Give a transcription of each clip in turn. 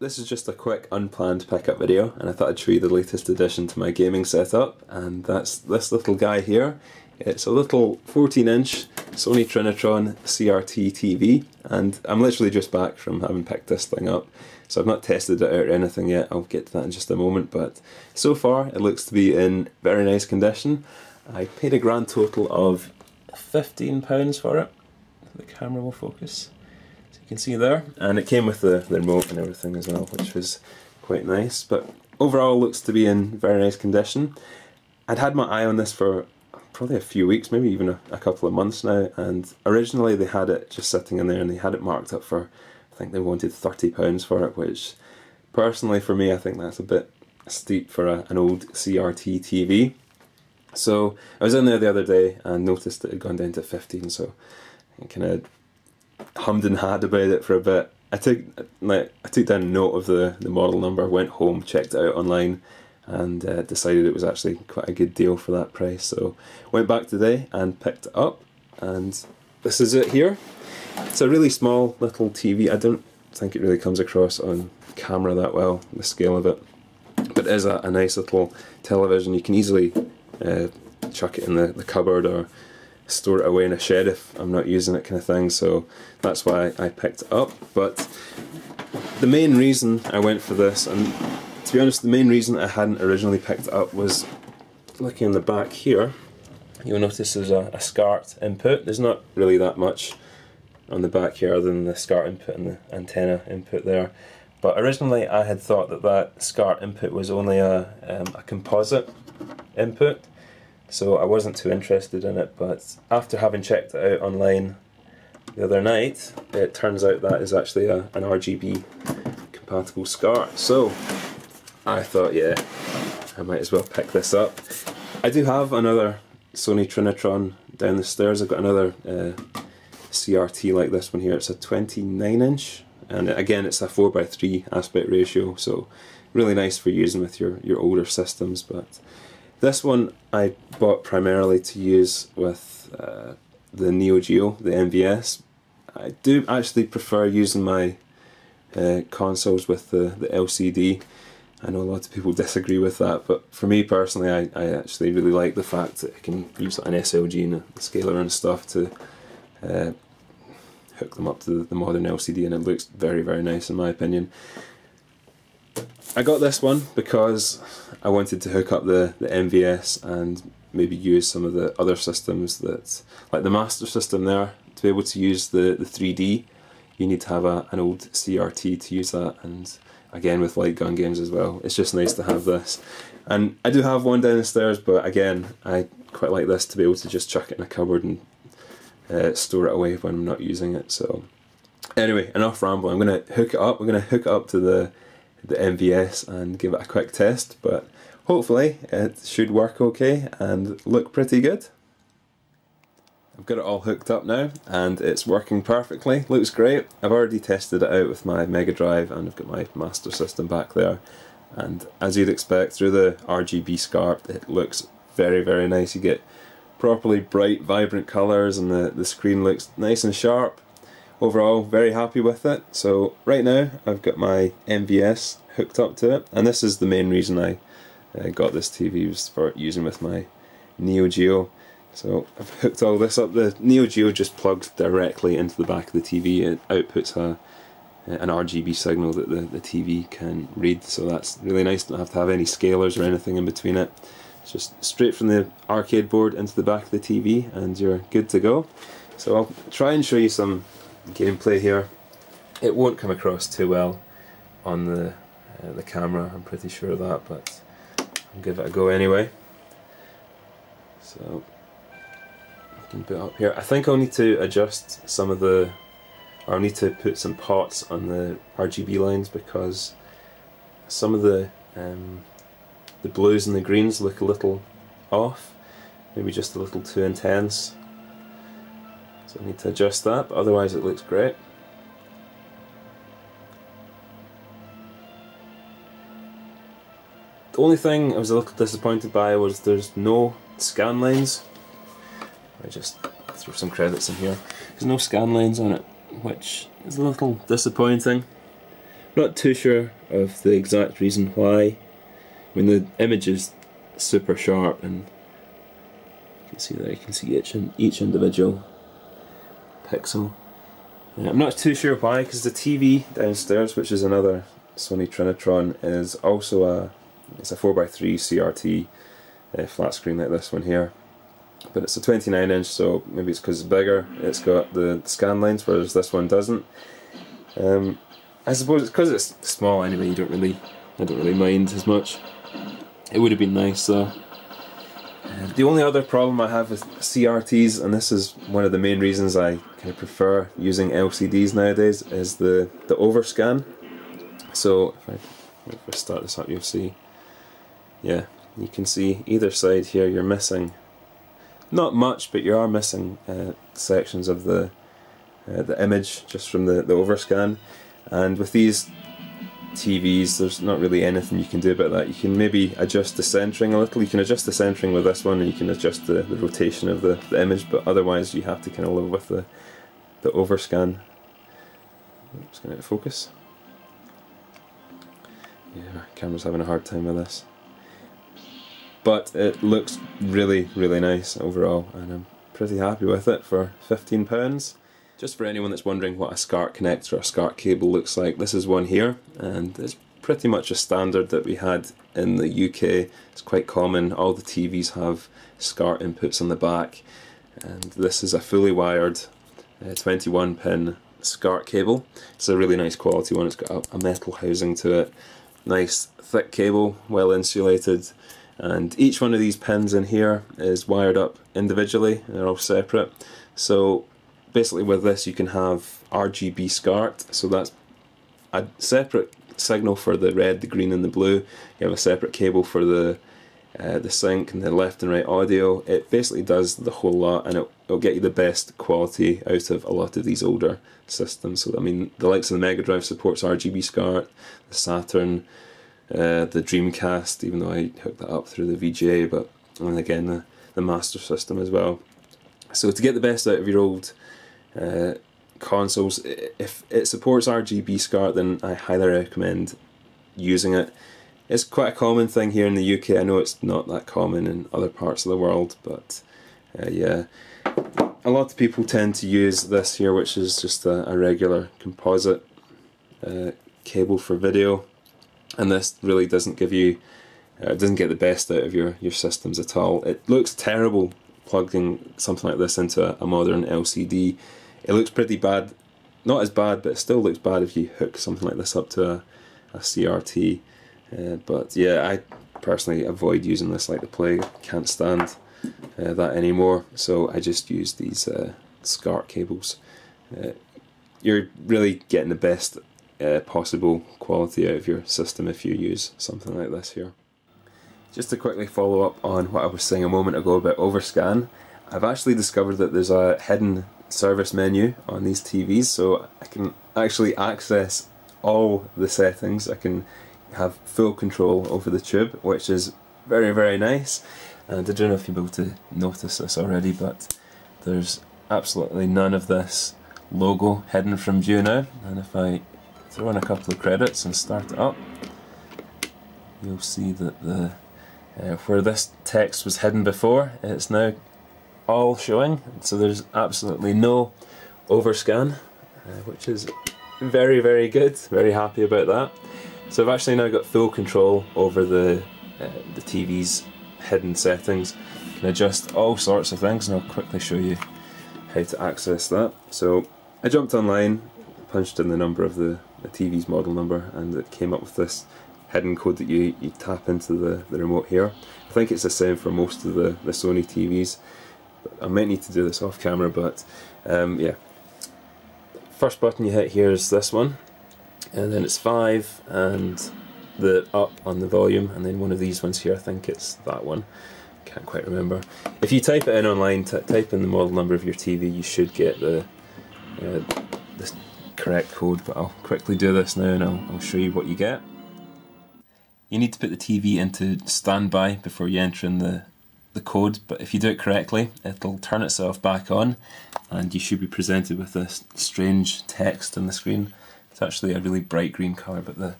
this is just a quick unplanned pickup video, and I thought I'd show you the latest addition to my gaming setup, and that's this little guy here. It's a little 14-inch Sony Trinitron CRT TV, and I'm literally just back from having picked this thing up, so I've not tested it out or anything yet. I'll get to that in just a moment, but so far it looks to be in very nice condition. I paid a grand total of £15 for it. The camera will focus, so you can see there, and it came with the remote and everything as well, which was quite nice. But overall looks to be in very nice condition. I'd had my eye on this for probably a few weeks, maybe even a couple of months now, and originally they had it just sitting in there and they had it marked up for, I think they wanted £30 for it, which personally for me I think that's a bit steep for an old CRT TV. So I was in there the other day and noticed it had gone down to 15, so I kind of hummed and hawed about it for a bit. I took down a note of the model number, went home, checked it out online, and decided it was actually quite a good deal for that price. So went back today and picked it up, and this is it here. It's a really small little TV. I don't think it really comes across on camera that well, the scale of it, but it is a nice little television. You can easily chuck it in the cupboard or store it away in a shed if I'm not using it, kind of thing, so that's why I picked it up. But the main reason I went for this, and to be honest the main reason I hadn't originally picked it up, was looking in the back here. You'll notice there's a Scart input. There's not really that much on the back here other than the Scart input and the antenna input there, but originally I had thought that Scart input was only a composite input, so I wasn't too interested in it. But after having checked it out online the other night, it turns out that is actually an RGB compatible Scart. So I thought, yeah, I might as well pick this up. I do have another Sony Trinitron down the stairs. I've got another CRT like this one here. It's a 29-inch, and again it's a 4:3 aspect ratio, so really nice for using with your older systems. But this one I bought primarily to use with the Neo-Geo, the MVS. I do actually prefer using my consoles with the LCD. I know a lot of people disagree with that, but for me personally I actually really like the fact that I can use an SLG and a scaler and stuff to hook them up to the modern LCD, and it looks very, very nice in my opinion. I got this one because I wanted to hook up the MVS and maybe use some of the other systems, that like the Master System there. To be able to use the 3D, you need to have an old CRT to use that, and again with light gun games as well. It's just nice to have this. And I do have one down the stairs, but again I quite like this to be able to just chuck it in a cupboard and store it away when I'm not using it. So anyway, enough rambling. I'm going to hook it up. We're going to hook it up to the MVS and give it a quick test, but hopefully it should work okay and look pretty good. I've got it all hooked up now and it's working perfectly, looks great. I've already tested it out with my Mega Drive and I've got my Master System back there, and as you'd expect through the RGB Scart it looks very, very nice. You get properly bright, vibrant colours, and the screen looks nice and sharp. Overall, very happy with it. So right now I've got my MVS hooked up to it, and this is the main reason I got this TV, was for using with my Neo-Geo. So I've hooked all this up. The Neo-Geo just plugs directly into the back of the TV. It outputs an RGB signal that the TV can read, so that's really nice. Don't have to have any scalers or anything in between it. It's just straight from the arcade board into the back of the TV and you're good to go. So I'll try and show you some gameplay here. It won't come across too well on the camera, I'm pretty sure of that, but I'll give it a go anyway. So I can put it up here. I think I'll need to adjust some of or I'll need to put some pots on the RGB lines, because some of the blues and the greens look a little off, maybe just a little too intense. So I need to adjust that, but otherwise it looks great. The only thing I was a little disappointed by was there's no scan lines. I just throw some credits in here. There's no scan lines on it, which is a little disappointing. Not too sure of the exact reason why. I mean, the image is super sharp, and you can see there, you can see each individual pixel. I'm not too sure why, because the TV downstairs, which is another Sony Trinitron, is also it's a 4x3 CRT flat screen like this one here. But it's a 29 inch, so maybe it's because it's bigger. It's got the scan lines, whereas this one doesn't. I suppose it's because it's small anyway. I don't really mind as much. It would have been nice though. The only other problem I have with CRTs, and this is one of the main reasons I kind of prefer using LCDs nowadays, is the overscan. So if I start this up, you'll see. Yeah, you can see either side here. You're missing not much, but you are missing sections of the image just from the overscan. And with these TVs, there's not really anything you can do about that. You can maybe adjust the centering a little. You can adjust the centering with this one, and you can adjust the rotation of the image, but otherwise you have to kind of live with the overscan. I'm just going to focus. Yeah, camera's having a hard time with this. But it looks really, really nice overall, and I'm pretty happy with it for £15. Just for anyone that's wondering what a Scart connector or a Scart cable looks like, this is one here, and it's pretty much a standard that we had in the UK. It's quite common. All the TVs have Scart inputs on the back, and this is a fully wired 21 pin Scart cable. It's a really nice quality one. It's got a metal housing to it. Nice thick cable, well insulated, and each one of these pins in here is wired up individually. They're all separate. So basically with this you can have RGB Scart, so that's a separate signal for the red, the green and the blue. You have a separate cable for the sync and the left and right audio. It basically does the whole lot, and it'll get you the best quality out of a lot of these older systems. So I mean, the likes of the Mega Drive supports RGB Scart, the Saturn, the Dreamcast, even though I hooked that up through the VGA, but and again the Master System as well. So to get the best out of your old consoles, if it supports RGB Scart, then I highly recommend using it. It's quite a common thing here in the UK. I know it's not that common in other parts of the world, but yeah, a lot of people tend to use this here, which is just a regular composite cable for video, and this really doesn't give you it doesn't get the best out of your systems at all. It looks terrible plugging something like this into a modern LCD. It looks pretty bad, not as bad, but it still looks bad if you hook something like this up to a CRT. But yeah, I personally avoid using this like the plague. Can't stand that anymore, so I just use these Scart cables. You're really getting the best possible quality out of your system if you use something like this here. Just to quickly follow up on what I was saying a moment ago about overscan, I've actually discovered that there's a hidden service menu on these TVs, so I can actually access all the settings. I can have full control over the tube, which is very, very nice. And I don't know if you'll be able to notice this already, but there's absolutely none of this logo hidden from view now. And if I throw in a couple of credits and start it up, you'll see that the where this text was hidden before, it's now all showing. So there's absolutely no overscan, which is very, very good. Very happy about that. So I've actually now got full control over the TV's hidden settings. You can adjust all sorts of things, and I'll quickly show you how to access that. So I jumped online, punched in the number of the TV's model number, and it came up with this hidden code that you tap into the remote here. I think it's the same for most of the Sony TVs. I might need to do this off camera, but yeah. First button you hit here is this one, and then it's 5 and the up on the volume, and then one of these ones here, I think it's that one, can't quite remember. If you type it in online, type in the model number of your TV, you should get the correct code, but I'll quickly do this now and I'll show you what you get. You need to put the TV into standby before you enter in the code, but if you do it correctly, it'll turn itself back on and you should be presented with this strange text on the screen. It's actually a really bright green colour, but the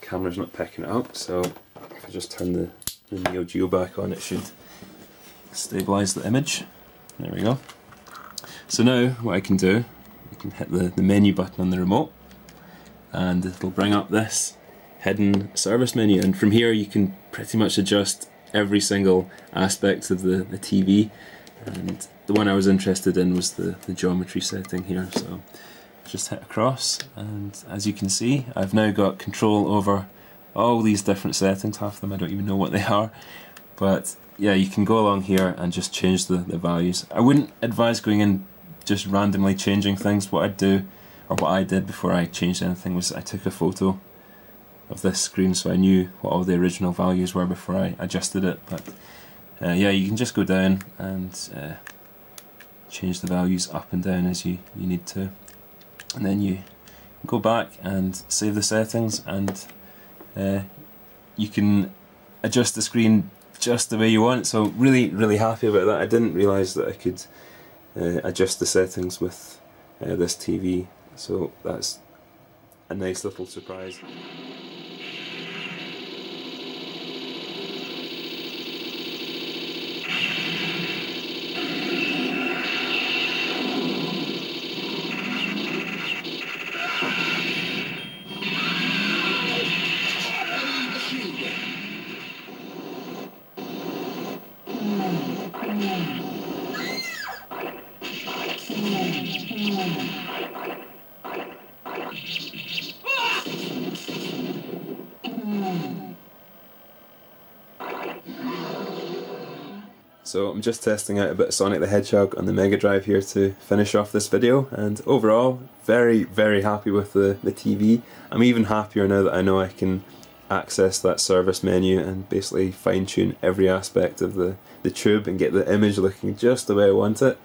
camera's not picking it up, so if I just turn the Neo-Geo back on, it should stabilise the image. There we go. So now what I can do, I can hit the menu button on the remote and it'll bring up this hidden service menu, and from here you can pretty much adjust every single aspect of the TV, and the one I was interested in was the geometry setting here, so just hit across, and as you can see I've now got control over all these different settings. Half of them I don't even know what they are, but yeah, you can go along here and just change the values. I wouldn't advise going in just randomly changing things. What I'd do, or what I did before I changed anything, was I took a photo of this screen so I knew what all the original values were before I adjusted it. But yeah, you can just go down and change the values up and down as you need to, and then you go back and save the settings, and you can adjust the screen just the way you want. So really happy about that. I didn't realise that I could adjust the settings with this TV, so that's a nice little surprise. So I'm just testing out a bit of Sonic the Hedgehog on the Mega Drive here to finish off this video, and overall very happy with the TV. I'm even happier now that I know I can access that service menu and basically fine tune every aspect of the tube and get the image looking just the way I want it.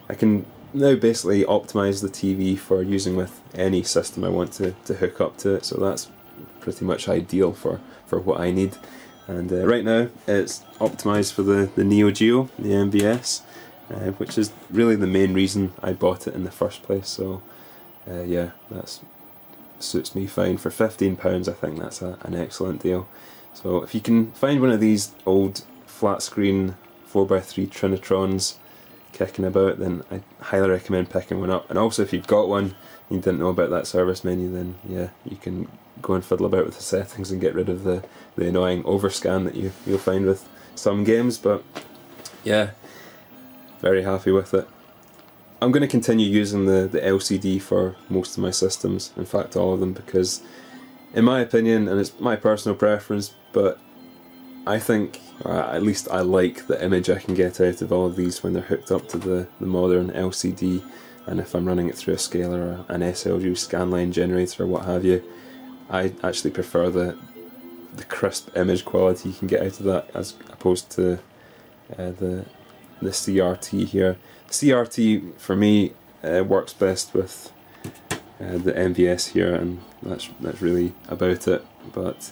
I can now basically optimize the TV for using with any system I want to hook up to it, so that's pretty much ideal for what I need. And right now it's optimised for the Neo-Geo, the MVS, which is really the main reason I bought it in the first place. So yeah, that suits me fine. For £15 I think that's an excellent deal. So if you can find one of these old flat screen 4x3 Trinitrons kicking about, then I highly recommend picking one up. And also if you've got one and you didn't know about that service menu, then yeah, you can go and fiddle about with the settings and get rid of the annoying overscan that you'll find with some games. But yeah, very happy with it. I'm going to continue using the LCD for most of my systems, in fact all of them, because in my opinion, and it's my personal preference, but I think, or at least I like the image I can get out of all of these when they're hooked up to the modern LCD, and if I'm running it through a scaler or an SLG scanline generator or what have you, I actually prefer the crisp image quality you can get out of that as opposed to the CRT here. CRT for me works best with the MVS here, and that's really about it. But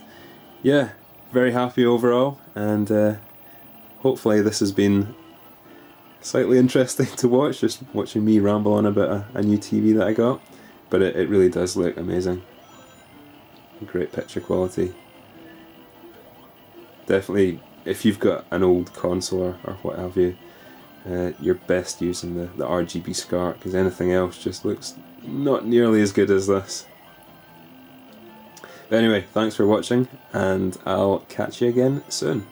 yeah, very happy overall, and hopefully this has been slightly interesting to watch, just watching me ramble on about a new TV that I got. But it really does look amazing. Great picture quality. Definitely, if you've got an old console or what have you, you're best using the RGB Scart, because anything else just looks not nearly as good as this. But anyway, thanks for watching, and I'll catch you again soon.